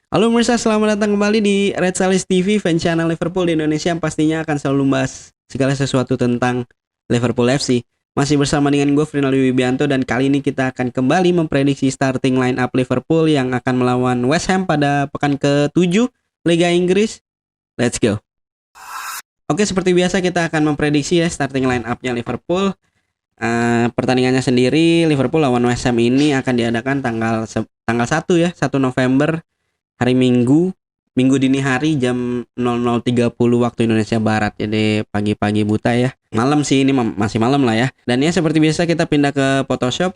Halo pemirsa, selamat datang kembali di Red Salis TV, fan channel Liverpool di Indonesia yang pastinya akan selalu membahas segala sesuatu tentang Liverpool FC. Masih bersama dengan gue, Frinaldi Wibianto, dan kali ini kita akan kembali memprediksi starting line up Liverpool yang akan melawan West Ham pada pekan ke-7 Liga Inggris. Let's go. Oke, seperti biasa kita akan memprediksi ya starting line up-nya Liverpool. Pertandingannya sendiri, Liverpool lawan West Ham ini akan diadakan tanggal 1 ya, 1 November, hari Minggu, Minggu dini hari jam 00.30 waktu Indonesia Barat. Jadi pagi-pagi buta ya. Malam sih ini masih malam lah ya. Dan ya seperti biasa kita pindah ke Photoshop.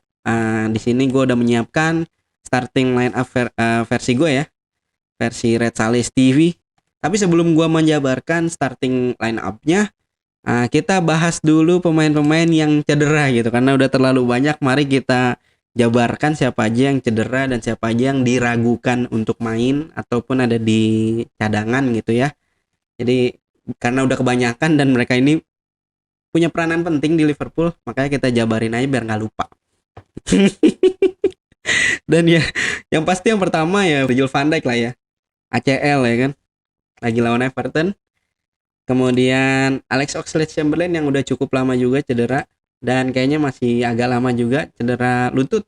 Di sini gue udah menyiapkan starting line up versi gue ya. Versi Red Salis TV. Tapi sebelum gue menjabarkan starting line up-nya, kita bahas dulu pemain-pemain yang cedera gitu. Karena udah terlalu banyak, mari kita jabarkan siapa aja yang cedera dan siapa aja yang diragukan untuk main ataupun ada di cadangan gitu ya. Jadi karena udah kebanyakan dan mereka ini punya peranan penting di Liverpool, makanya kita jabarin aja biar nggak lupa. Dan ya, yang pasti yang pertama ya Virgil van Dijk lah ya, ACL ya kan, lagi lawan Everton. Kemudian Alex Oxlade-Chamberlain yang udah cukup lama juga cedera dan kayaknya masih agak lama juga cedera lutut.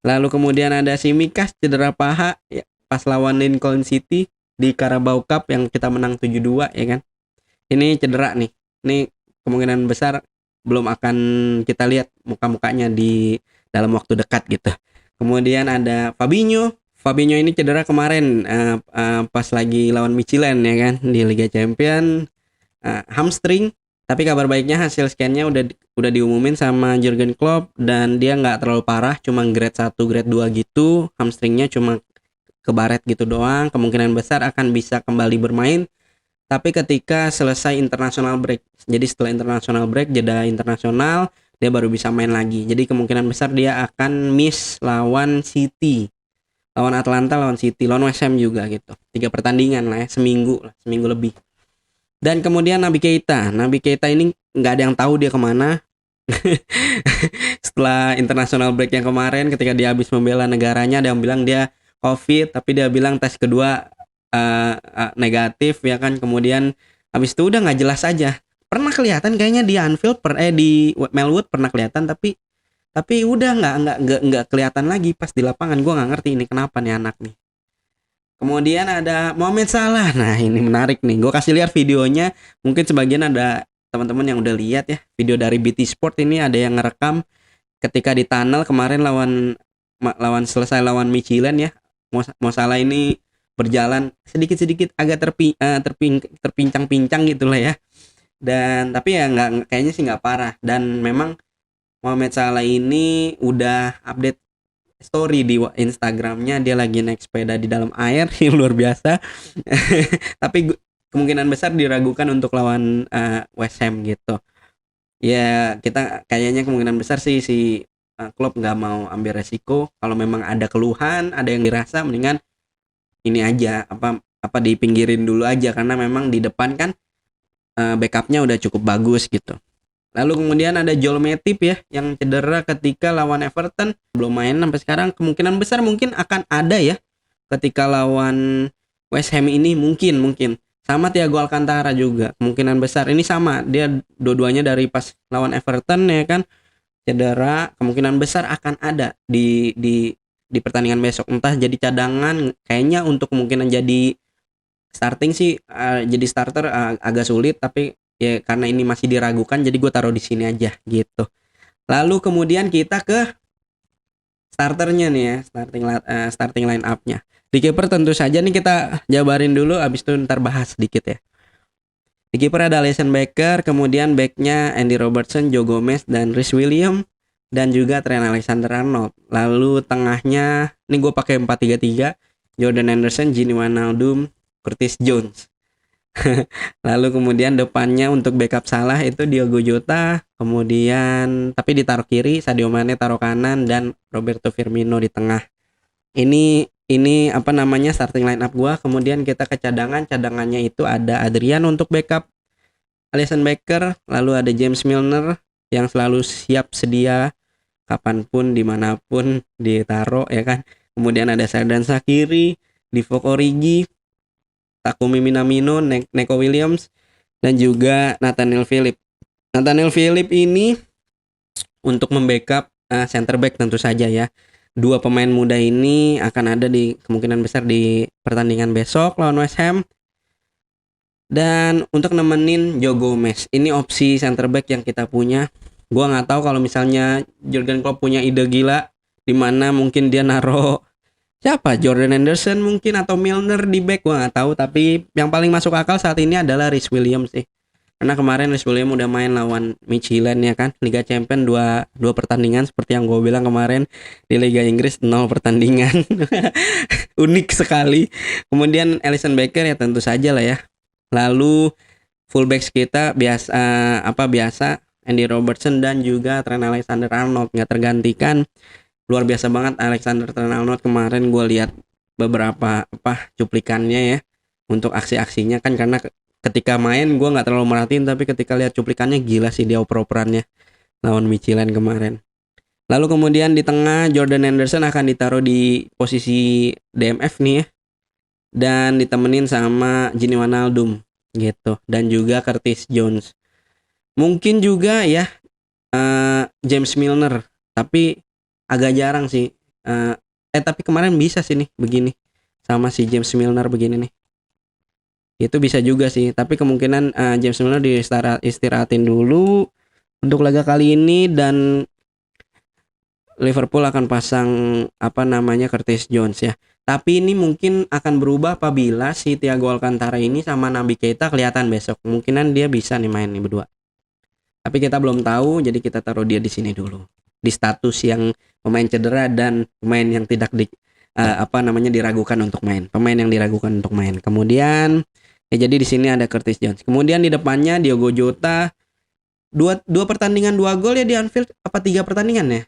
Lalu kemudian ada Tsimikas cedera paha ya, pas lawan Lincoln City di Carabao Cup yang kita menang 7-2 ya kan. Ini cedera nih. Ini kemungkinan besar belum akan kita lihat muka-mukanya di dalam waktu dekat gitu. Kemudian ada Fabinho. Fabinho ini cedera kemarin pas lagi lawan Michelin ya kan di Liga Champion, hamstring. Tapi kabar baiknya hasil scan-nya udah diumumin sama Jurgen Klopp dan dia nggak terlalu parah, cuma grade 1, grade 2 gitu. Hamstringnya cuma kebaret gitu doang. Kemungkinan besar akan bisa kembali bermain. Tapi ketika selesai international break, jadi setelah international break, jeda internasional, dia baru bisa main lagi. Jadi kemungkinan besar dia akan miss lawan City, lawan Atlanta, lawan City, lawan West Ham juga gitu. 3 pertandingan lah ya, seminggu lebih. Dan kemudian Naby Keita ini nggak ada yang tahu dia kemana. Setelah international break yang kemarin, ketika dia habis membela negaranya, ada yang bilang dia COVID, tapi dia bilang tes kedua negatif ya kan. Kemudian habis itu udah nggak jelas aja. Pernah kelihatan kayaknya di Anfield di Melwood pernah kelihatan, tapi udah nggak kelihatan lagi pas di lapangan. Gue nggak ngerti ini kenapa nih anak nih. Kemudian ada Mohamed Salah. Nah ini menarik nih. Gue kasih lihat videonya. Mungkin sebagian ada teman-teman yang udah lihat ya. Video dari BT Sport ini ada yang ngerekam ketika di tunnel kemarin selesai lawan Michelin ya. Mo Salah ini berjalan sedikit-sedikit agak terpincang-pincang gitulah ya. Dan tapi ya nggak, kayaknya sih nggak parah. Dan memang Mohamed Salah ini udah update story di Instagramnya, dia lagi naik sepeda di dalam air yang luar biasa. Tapi kemungkinan besar diragukan untuk lawan West Ham gitu. Ya kita kayaknya kemungkinan besar sih si Klopp nggak mau ambil resiko. Kalau memang ada keluhan, ada yang dirasa, mendingan ini aja apa dipinggirin dulu aja, karena memang di depan kan backupnya udah cukup bagus gitu. Lalu kemudian ada Joel Matip ya yang cedera ketika lawan Everton, belum main sampai sekarang. Kemungkinan besar mungkin akan ada ya ketika lawan West Ham ini, mungkin sama Thiago Alcantara juga kemungkinan besar. Ini sama, dia dua-duanya dari pas lawan Everton ya kan cedera. Kemungkinan besar akan ada di pertandingan besok, entah jadi cadangan. Kayaknya untuk kemungkinan jadi starting sih, jadi starter agak sulit, tapi ya karena ini masih diragukan jadi gue taruh di sini aja gitu. Lalu kemudian kita ke starternya nih ya, starting line up-nya. Di kiper tentu saja nih kita jabarin dulu, abis itu ntar bahas sedikit ya. Di kiper ada Alisson Becker, kemudian backnya Andy Robertson, Joe Gomez, dan Rhys Williams, dan juga Trent Alexander-Arnold. Lalu tengahnya, ini gue pakai 4-3-3, Jordan Henderson, Gini Wijnaldum, Curtis Jones. Lalu kemudian depannya untuk backup Salah itu Diogo Jota, kemudian tapi ditaruh kiri, Sadio Mane taruh kanan, dan Roberto Firmino di tengah. Ini apa namanya starting line up gua. Kemudian kita ke cadangannya itu ada Adrian untuk backup Alisson Becker, lalu ada James Milner yang selalu siap sedia kapanpun dimanapun ditaruh ya kan. Kemudian ada Xherdan Shaqiri, Divock Origi, Takumi Minamino, Neko Williams, dan juga Nathaniel Phillip. Nathaniel Phillip ini untuk membackup center back tentu saja ya. Dua pemain muda ini akan ada di kemungkinan besar di pertandingan besok lawan West Ham. Dan untuk nemenin Joe Gomez, ini opsi center back yang kita punya. Gua nggak tahu kalau misalnya Jurgen Klopp punya ide gila di mana mungkin dia naro siapa, Jordan Henderson mungkin atau Milner di back, gua nggak tahu. Tapi yang paling masuk akal saat ini adalah Reece Williams sih. Karena kemarin Reece Williams udah main lawan Midtjylland ya kan, Liga Champions dua pertandingan seperti yang gue bilang kemarin. Di Liga Inggris 0 pertandingan. Unik sekali. Kemudian Alisson Becker ya tentu saja lah ya. Lalu fullbacks kita biasa Andy Robertson dan juga Trent Alexander-Arnold nggak tergantikan. Luar biasa banget Alexander Trent-Arnold kemarin, gue lihat beberapa cuplikannya ya untuk aksi-aksinya kan, karena ketika main gue nggak terlalu merhatiin, tapi ketika lihat cuplikannya gila sih dia oper-operannya lawan Midtjylland kemarin. Lalu kemudian di tengah Jordan Henderson akan ditaruh di posisi DMF nih ya, dan ditemenin sama Gini Wijnaldum gitu, dan juga Curtis Jones. Mungkin juga ya James Milner, tapi agak jarang sih. Tapi kemarin bisa sih nih begini sama si James Milner begini nih. Itu bisa juga sih, tapi kemungkinan James Milner istirahatin dulu untuk laga kali ini, dan Liverpool akan pasang Curtis Jones ya. Tapi ini mungkin akan berubah apabila si Thiago Alcantara ini sama Naby Keita kelihatan besok. Kemungkinan dia bisa nih main nih berdua. Tapi kita belum tahu, jadi kita taruh dia di sini dulu. Di status yang pemain cedera dan pemain yang tidak diragukan untuk main. Pemain yang diragukan untuk main. Kemudian jadi di sini ada Curtis Jones. Kemudian di depannya Diogo Jota. Dua pertandingan 2 gol ya di Anfield, apa 3 pertandingan ya?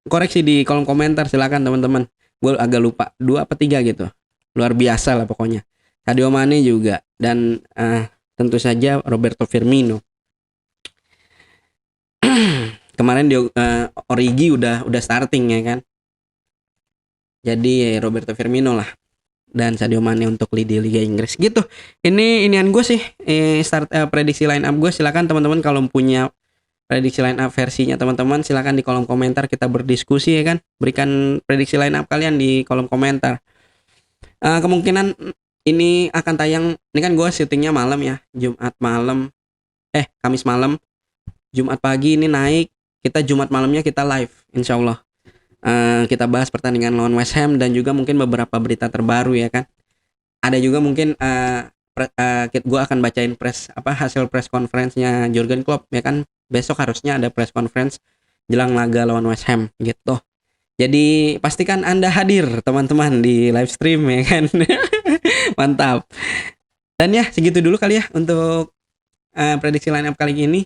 Koreksi di kolom komentar silakan teman-teman. Gue agak lupa 2 apa 3 gitu. Luar biasa lah pokoknya. Sadio Mane juga, dan tentu saja Roberto Firmino. Kemarin Origi udah starting ya kan. Jadi Roberto Firmino lah dan Sadio Mane untuk di Liga Inggris gitu. Inian gue sih prediksi line up gue. Silakan teman-teman kalau punya prediksi line up versinya teman-teman, silakan di kolom komentar kita berdiskusi ya kan. Berikan prediksi line up kalian di kolom komentar. Kemungkinan ini akan tayang, ini kan gue syutingnya malam ya, Kamis malam. Jumat pagi ini naik, kita Jumat malamnya kita live insyaallah. Kita bahas pertandingan lawan West Ham dan juga mungkin beberapa berita terbaru ya kan. Ada juga mungkin gue akan bacain hasil press conference-nya Jurgen Klopp ya kan. Besok harusnya ada press conference jelang laga lawan West Ham gitu. Jadi pastikan Anda hadir teman-teman di live stream ya kan. Mantap. Dan ya segitu dulu kali ya untuk prediksi line up kali ini.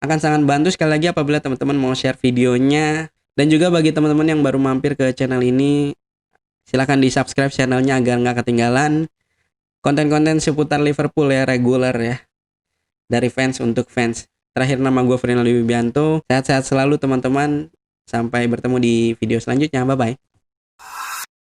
Akan sangat bantu sekali lagi apabila teman-teman mau share videonya. Dan juga bagi teman-teman yang baru mampir ke channel ini, silakan di subscribe channelnya agar nggak ketinggalan konten-konten seputar Liverpool ya, reguler ya, dari fans untuk fans. Terakhir, nama gue Fernando Wibianto. Sehat-sehat selalu teman-teman. Sampai bertemu di video selanjutnya. Bye-bye.